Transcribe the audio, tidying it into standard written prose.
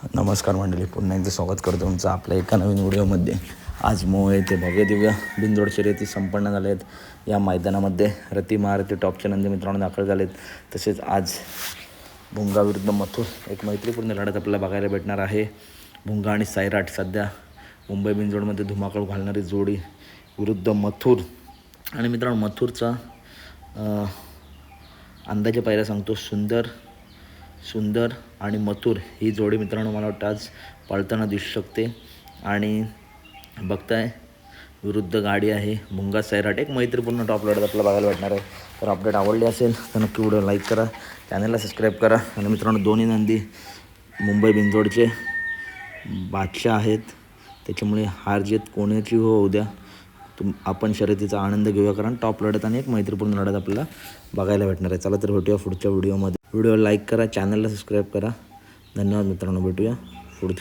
नमस्कार मंडळी, पुन्हा एकदा स्वागत करतो तुमचं आपल्या एका नवीन व्हिडिओमध्ये. आज मोह येथे भव्य दिव्य बिनजोड शर्यती संपन्न झाले आहेत. या मैदानामध्ये रती महारथी टॉपचे नंदी मित्रांनो दाखल झालेत. तसेच आज भुंगा विरुद्ध मथुर एक मैत्रीपूर्ण लढत आपल्याला बघायला भेटणार आहे. भुंगा आणि सैराट सध्या मुंबई बिनजोडमध्ये धुमाकूळ घालणारी जोडी विरुद्ध मथुर. आणि मित्रांनो मथुरचा अंदाजे पाहिला सांगतो, सुंदर आणि मथुर ही जोडी मित्रांनो मला वाटतं आज पळताना दिसू शकते. आणि बघताय विरुद्ध गाडी आहे भुंगा सैराट, एक मैत्रीपूर्ण टॉप लढत आपल्याला बघायला भेटणार आहे. तर अपडेट आवडली असेल तर नक्की व्हिडिओ लाईक करा, चॅनलला सबस्क्राईब करा. आणि मित्रांनो दोन्ही नंदी मुंबई बिनजोडचे बादशाह आहेत, त्याच्यामुळे हार जीत कोणाची होऊ द्या, आपण शर्यतीचा आनंद घेऊया. कारण टॉप लढत आणि एक मैत्रीपूर्ण लढत आपल्याला बघायला भेटणार आहे. चला तर भेटूया पुढच्या व्हिडिओमध्ये. व्हिडिओ लाईक करा, चॅनलला सबस्क्राईब करा. धन्यवाद मित्रांनो, भेटूया पुढच्या